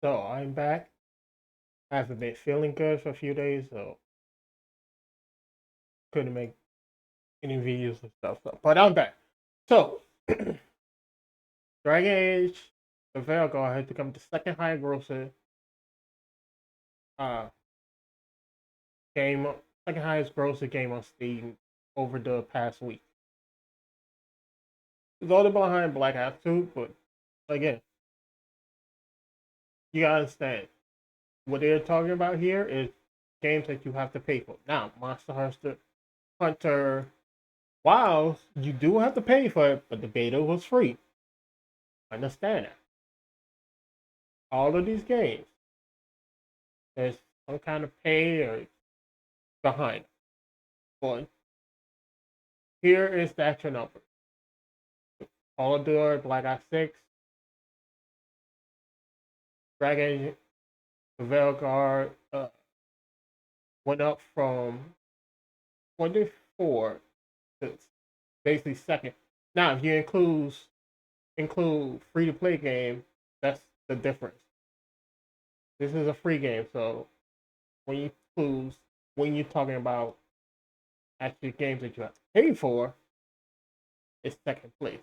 So I'm back. I haven't been feeling good for a few days, so couldn't make any videos and stuff. But I'm back. So Dragon Age, the Veilguard has become the second highest grossing uh game, second highest grossing game on Steam over the past week. It's only behind Black Ops 2, but again, you gotta understand what they're talking about here is games that you have to pay for. Now, Hunter Wilds, you do have to pay for it, but the beta was free. Understand that. All of these games, there's some kind of pay or behind. But here is the actual number. Call of Duty, Black Ops 6, Dragon Veilguard went up from 24 to basically second. Now, if you include free to play game, that's the difference. This is a free game, so when you include when you're talking about actual games that you have to pay for, it's second place.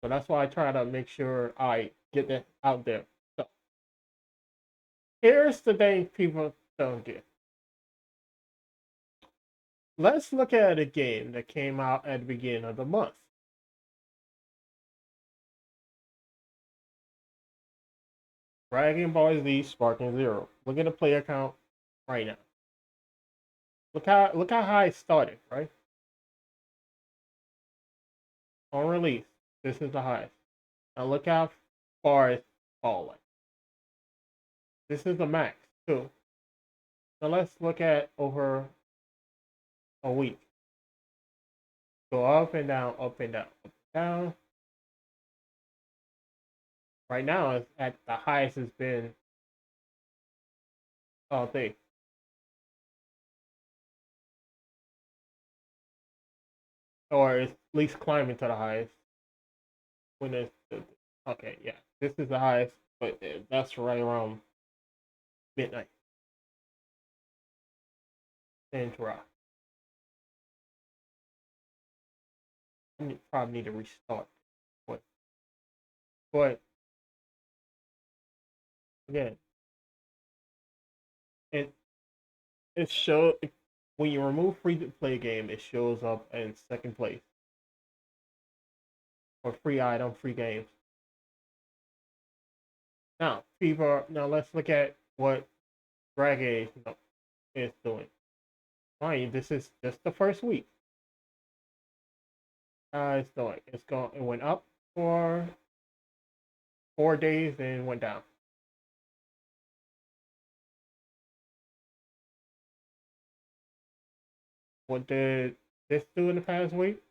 So that's why I try to make sure I get that out there. So here's the thing people don't get. Let's look at a game that came out at the beginning of the month. Dragon Ball Z Sparking Zero. Look at the player count right now. Look how high it started, right? On release, this is the highest. Now look how far it's falling. This is the max too. Now let's look at over a week. Go up and down, up and down, up and down. Right now, it's at the highest it's been all day. Or it's at least climbing to the highest. When it's okay, yeah, this is the highest, but that's right around midnight. Central. I probably need to restart, but but again, it it shows when you remove free to play game, it shows up in second place for free item, free games. Now let's look at what Drag Age is doing. Mind you, this is just the first week. It's doing. It went up for 4 days and went down. What did this do in the past week?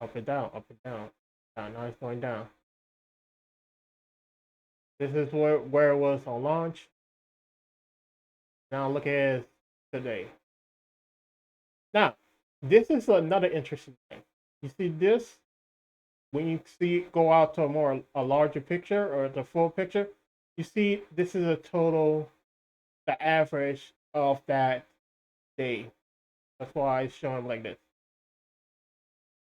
Up and down, up and down. Now it's going down. This is where it was on launch. Now look at today. Now, this is another interesting thing. You see this when you see go out to a larger picture or the full picture. You see this is a total the average of that day. That's why it's showing like this.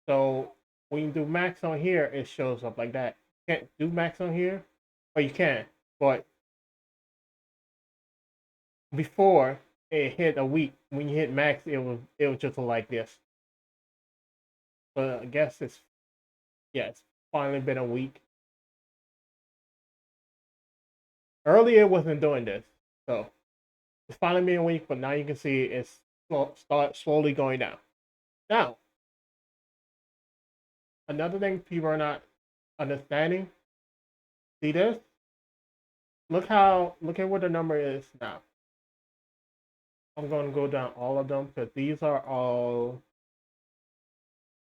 So when you do max on here, it shows up like that. You can't do max on here, or you can, but before it hit a week, when you hit max, it was just like this. But I guess it's finally been a week. Earlier it wasn't doing this, so it's finally been a week. But now you can see it's start slowly going down. Now, another thing people are not understanding. See this? Look at what the number is now. I'm going to go down all of them because these are all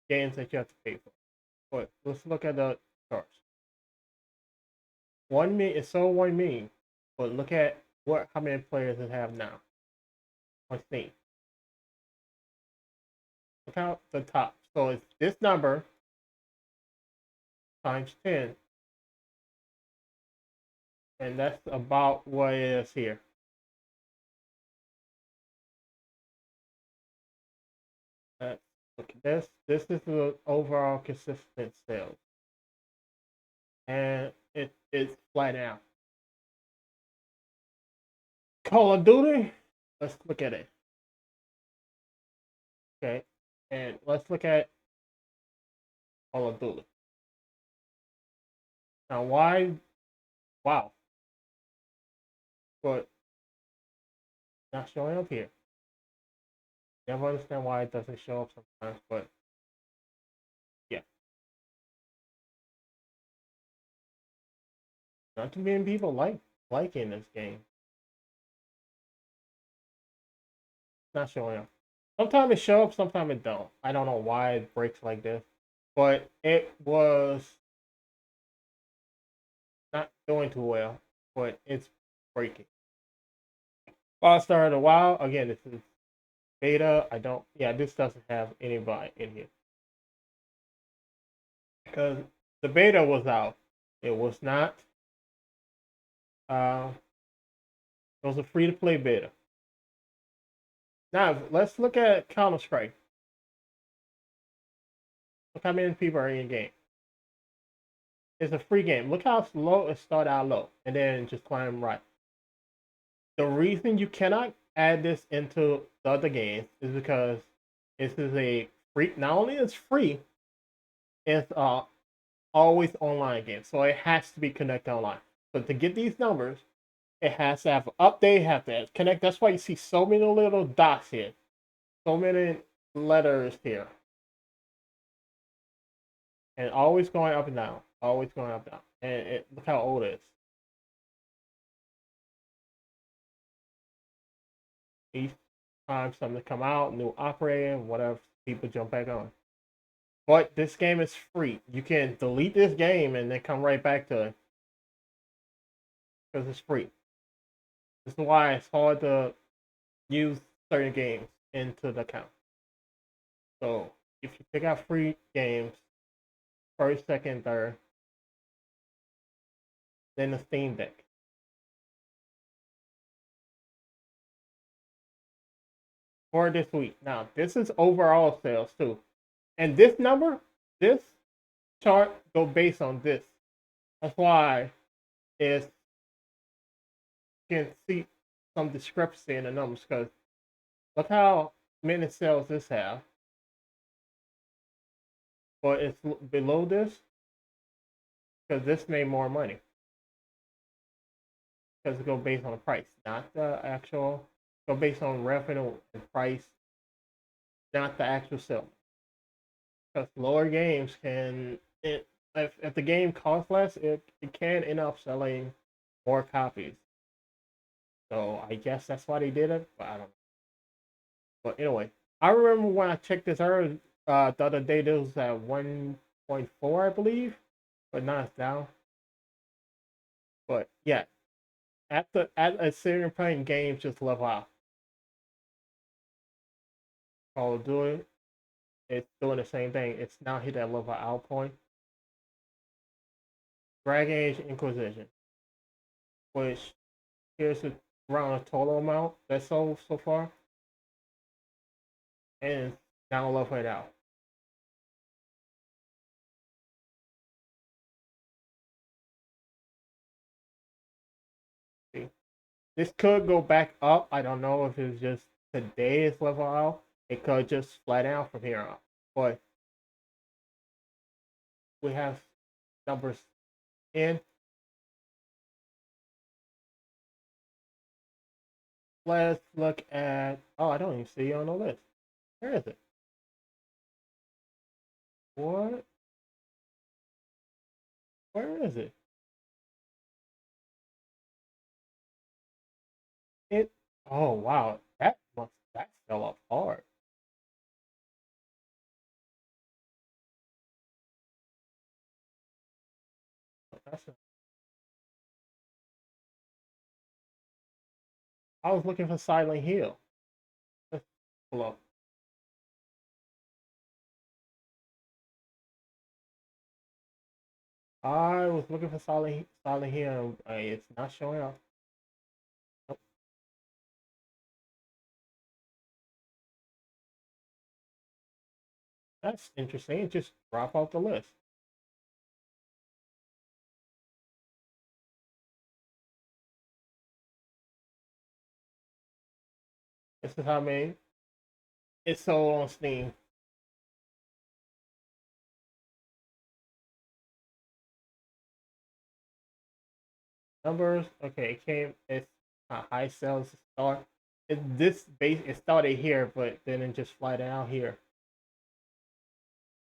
games that you have to pay for. But let's look at the charts. 1 million is so 1 million, but look at how many players it have now on Steam. Look out the top. So it's this number times 10. And that's about what it is here. Let's look at this. This is the overall consistent sales. And it's flat out. Call of Duty, let's look at it. Okay. And let's look at Call of Duty. Now, why? Wow. But not showing up here. Never understand why it doesn't show up sometimes, but yeah. Not too many people liking this game. Not showing up. Sometimes it shows up, sometimes it don't. I don't know why it breaks like this, but it was not doing too well. But it's breaking. Well, I started a while. Again, this is beta. I don't. Yeah, this doesn't have anybody in here because the beta was out. It was not. Uh, it was a free to play beta. Now let's look at Counter Strike. Look how many people are in the game. It's a free game. Look how slow it start out low and then just climb right. The reason you cannot add this into the other games is because this is a free. Not only is free, it's always online game, so it has to be connected online. So to get these numbers, it has to have an update, have to connect. That's why you see so many little dots here, so many letters here, and always going up and down, always going up and down. And look how old it is. Each time something come out, new operating, whatever, people jump back on. But this game is free. You can delete this game and then come right back to it because it's free. This is why it's hard to use certain games into the account. So if you pick out free games, first, second, third, then the Steam Deck. For this week. Now, this is overall sales too. And this number, this chart go based on this. That's why it's you can see some discrepancy in the numbers because look how many sales this have, but it's below this because this made more money because it go based on the price, not the actual. Go based on revenue and price, not the actual sale. Because lower games can if the game costs less, it can end up selling more copies. So I guess that's why they did it, but I don't know. But anyway, I remember when I checked this earlier the other day, this was at 1.4, I believe, but now it's down. But yeah, at a certain point, games just level out. Call of Duty, it's doing the same thing. It's now hit that level out point. Dragon Age Inquisition, which here's the around the total amount that's sold so far, and now level it out. See, this could go back up. I don't know if it's just today it's level out. It could just flat out from here on. But we have numbers in. Let's look at. Oh, I don't even see you on the list. Where is it? What? Where is it? It. Oh wow, that fell off hard. That's. I was looking for Silent Hill. Let's pull up. I was looking for Silent Hill. It's not showing up. Nope. That's interesting. It just drop off the list. This is how many it's sold on Steam. Numbers. Okay, it came. It's a high sales start. This base. It started here, but then it just flat out here.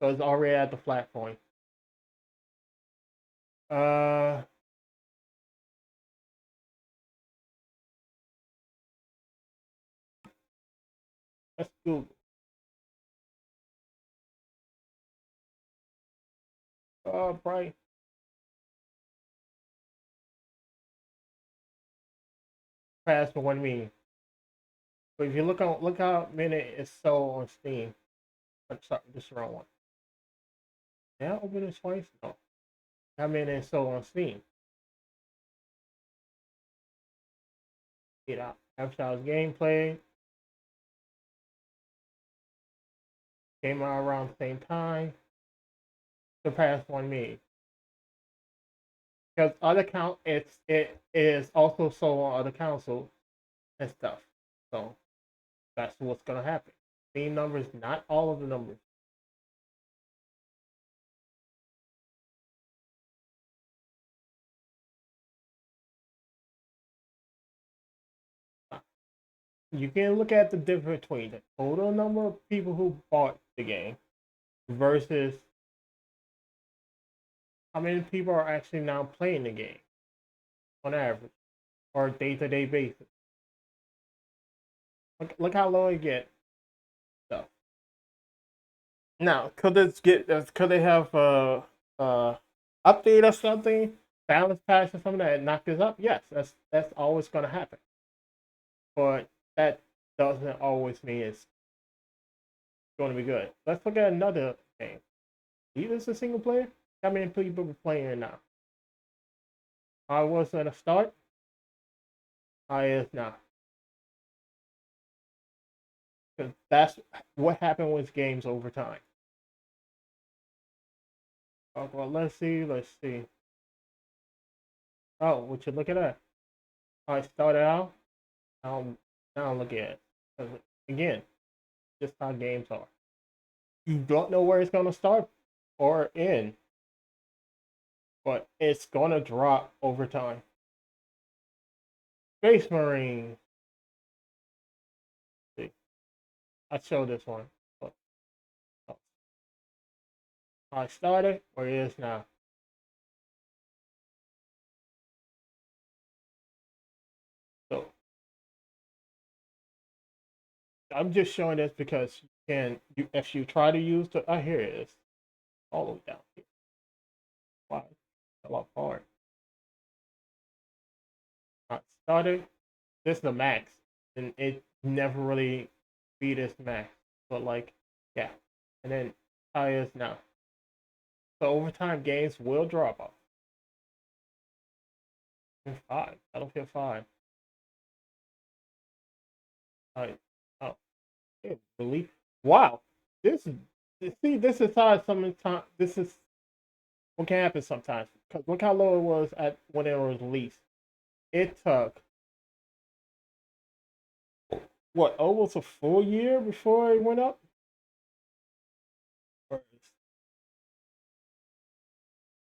So it's already at the flat point. Uh, let's Google. Price past 1 million. But if you look how many it's sold on Steam. I'm sorry, this is the wrong one. Did I open this twice? No. How many is sold on Steam? Get out. Advertised gameplay came out around the same time. Surpassed 1 million. Because other it is also sold on other consoles and stuff. So that's what's gonna happen. Steam numbers, not all of the numbers. You can look at the difference between the total number of people who bought the game versus how many people are actually now playing the game on average or day-to-day basis. Look how low it gets. So now, could they have update or something, balance patch or something that knock this up? Yes, that's always gonna happen. But that doesn't always mean it's going to be good. Let's look at another game. Either it's a single player. How many people are playing it now? I was at the start. I is now. Because that's what happened with games over time. Well, let's see. Let's see. Oh, what you look at that? I started out. Now, now look at it. Again, just how games are. You don't know where it's gonna start or end, but it's gonna drop over time. Space Marine. See, I showed this one. But, oh, I started where it is now. So I'm just showing this because if you try to use the here it is all the way down here. Wow, a lot hard. I started. This is the max, and it never really beat its max. But like, yeah, and then how it is now. So over time, games will drop off. Five, Battlefield 5. Oh, it really? Wow, this is see, this is how sometimes this is what can happen sometimes. Cause look how low it was at when it was released. It took what almost a full year before it went up. Or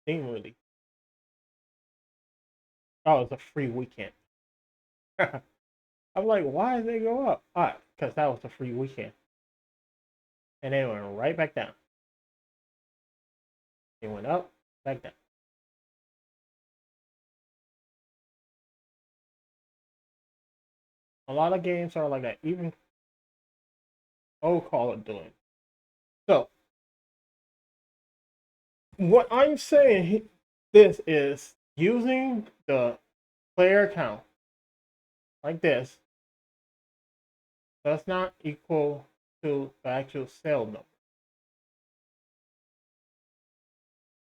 Steam really. Oh, it's a free weekend. I'm like, why did they go up? Ah, because that was a free weekend, and they went right back down. They went up, back down. A lot of games are like that. Even old Call of doing. So what I'm saying this is using the player count like this does not equal to the actual sale number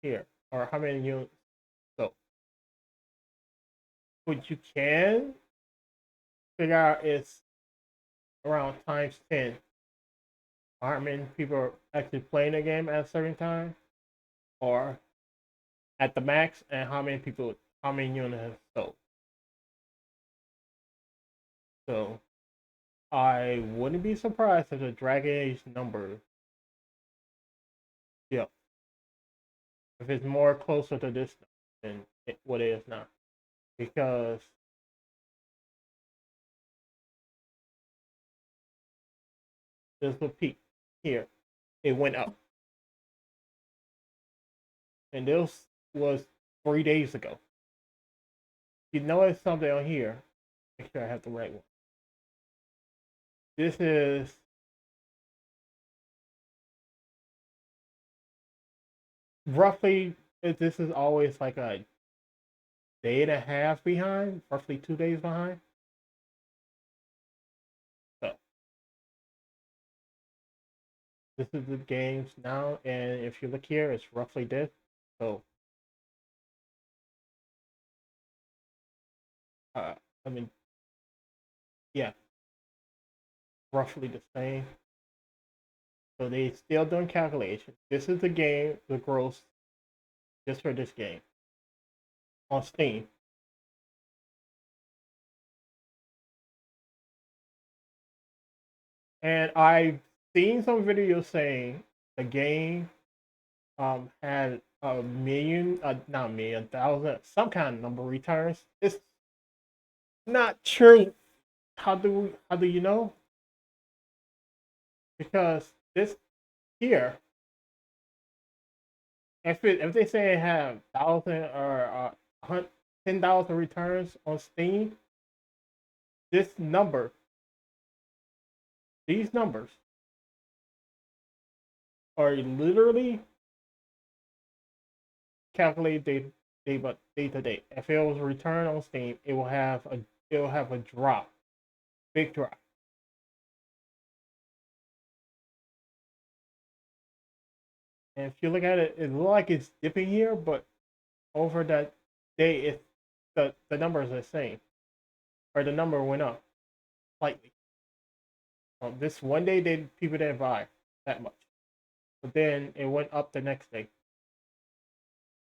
here. or how many units. So what you can figure out is around times 10. How many people are actually playing the game at a certain time, or at the max, and how many units have sold. So I wouldn't be surprised if the Dragon Age number, yeah, if it's more closer to this than what it is now, because there's the peak here. It went up, and this was 3 days ago. You notice something on here. Make sure I have the right one. This is roughly. This is always like a day and a half behind, roughly 2 days behind. So this is the games now, and if you look here, it's roughly this. So uh, I mean, yeah, roughly the same. So they still doing calculations. This is the game, the gross just for this game on Steam. And I've seen some videos saying the game had a million, not a million, thousand, some kind of number of returns. It's not sure. How do you know? Because this here, if they say it have 1,000 or 10,000 returns on Steam, this number, these numbers are literally calculated day to day. If it was a return on Steam, it will have a drop, big drop. And if you look at it, it looks like it's dipping here, but over that day, the number is the same, or the number went up slightly. This one day, people didn't buy that much, but then it went up the next day,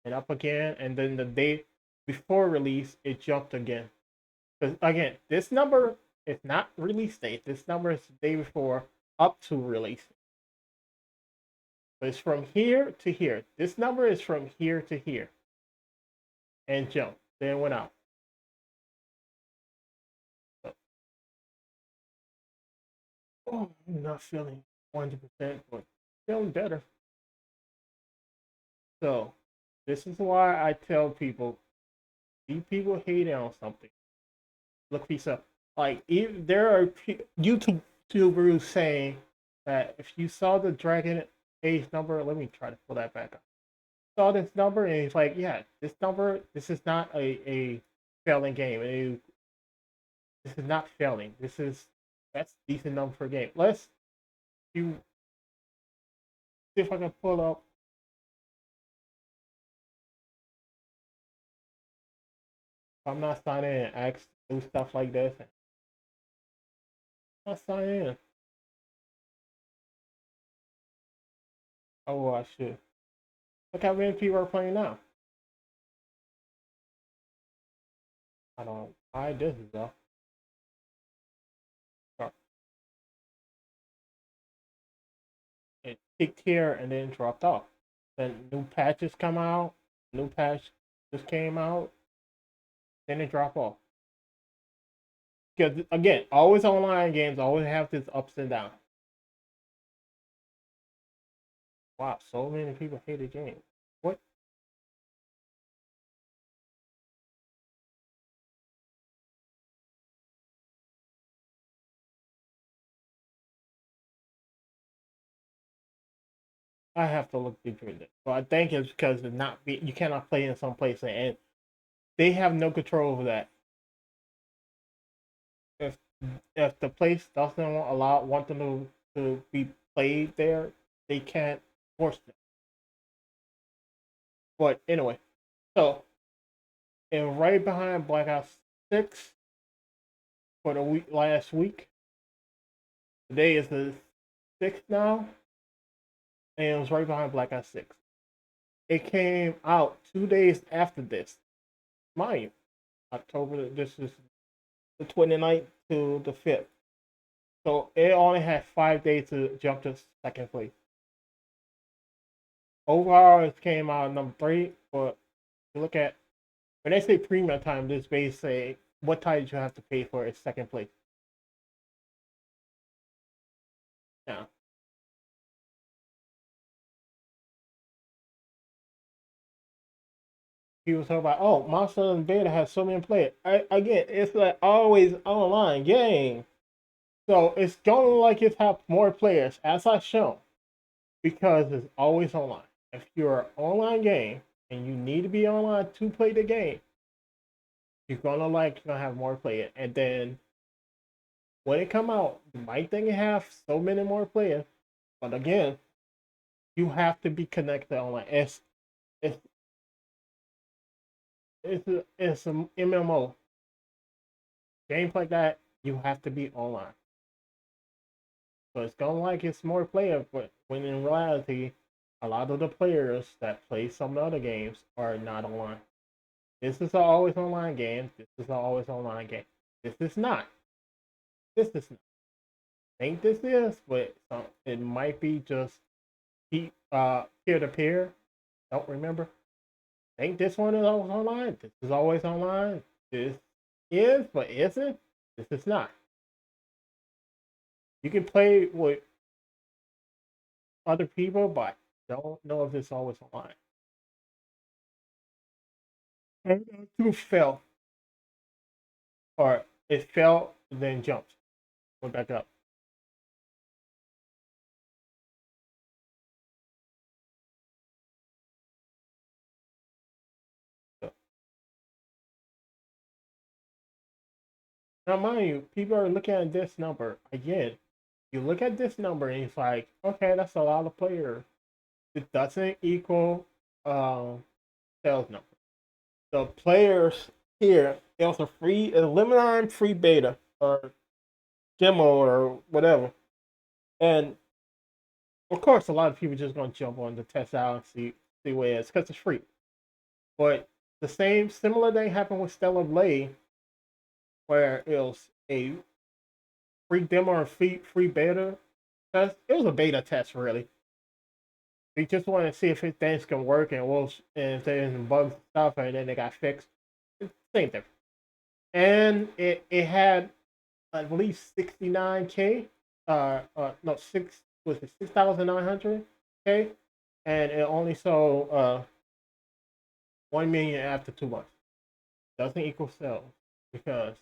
and up again, and then the day before release, it jumped again. Because again, this number is not release date. This number is the day before up to release. But it's from here to here. This number is from here to here, and jumped. Then went out. So, oh, I'm not feeling 100%, but feeling better. So this is why I tell people, see people hating on something, look for yourself. Like even, there are YouTubers saying that if you saw the Dragon Age number, let me try to pull that back up. Saw this number and he's like, yeah, this number, this is not a failing game. This is not failing. That's decent number for a game. Let's you see if I can pull up. I'm not signing in and ask do stuff like this. I'm not signing in. Oh, well, I should. Look how many people are playing now. I don't know why this is though. It peaked here and then dropped off. Then new patches come out. New patch just came out. Then it dropped off. Because again, always online games always have this ups and downs. Wow, so many people hate the game. What? I have to look deeper into it. But I think it's because you cannot play in some place and they have no control over that. If if the place doesn't want them to be played there, they can't force them. But anyway, so and right behind Black Ops 6 for the week last week. Today is the 6th now, and it was right behind Black Ops 6. It came out 2 days after this. Mind you, October, this is the 29th to the 5th. So it only had 5 days to jump to second place. Overall, it came out number 3, but you look at, when they say premium time, this base say what time you have to pay for its second place. Now, people talk about, oh, Monster and Beta has so many players. Again, it's like always online game. So it's going like it's have more players, as I shown, because it's always online. If you're an online game and you need to be online to play the game, you're gonna have more players. And then when it come out, you might think it have so many more players, but again, you have to be connected online. It's it's an MMO. Games like that, you have to be online. So it's going like it's more players, but when in reality, a lot of the players that play some other games are not online. This is an always online game. This is an always online game. This is not. This is not. I think this is, but it might be just peer to peer. Don't remember. I think this one is always online. This is always online. This is, but isn't. This is not. You can play with other people, but don't know if it's always online. And two fell, or it fell, then jumped, went back up. So, now, mind you, people are looking at this number again. You look at this number and it's like, okay, that's a lot of players. It doesn't equal sales number. The players here, it was a limited time free beta or demo or whatever. And of course, a lot of people just gonna jump on to test out and see what it is because it's free. But the same similar thing happened with Stellar Blade, where it was a free demo or free beta test. It was a beta test really. We just wanted to see if things can work and if there's bugs and stuff, and then they got fixed. Same thing. And it had at least 69K. No, 6,900K, and it only sold 1 million after 2 months. Doesn't equal sales because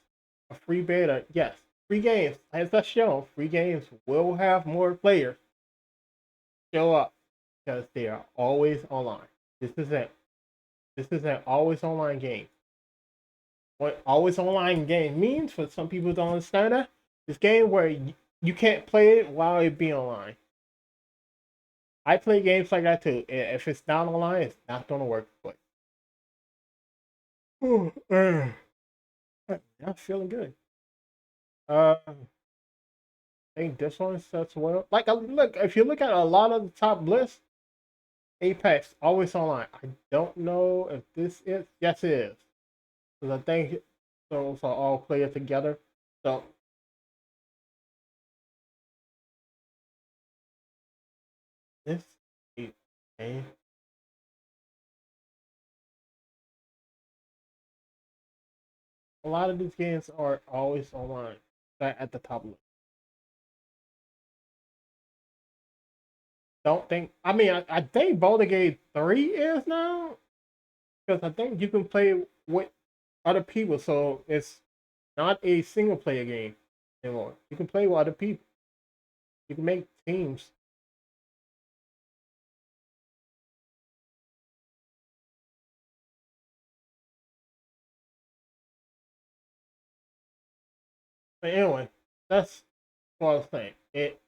a free beta, yes, free games, as I show, free games will have more players show up because they are always online. This is it. This is an always online game. What always online game means for some people don't understand that, this game where you can't play it while it be online. I play games like that too. If it's not online, it's not gonna work. But I'm feeling good. I think this one sets well. Like, look, if you look at a lot of the top lists, Apex always online. I don't know if this is. Yes, it is. Because I think those are all played together. So this is a lot of these games are always online. That at the top list. Don't think. I mean, I think Boulder Gate 3 is now because I think you can play with other people, so it's not a single player game anymore. You can play with other people. You can make teams. But anyway, that's what I was saying. It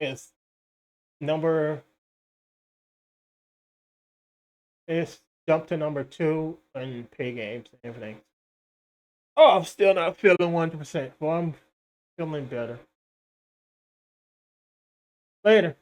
is number. It's jumped to number 2 in pay games and everything. Oh, I'm still not feeling 100%. Well, I'm feeling better. Later.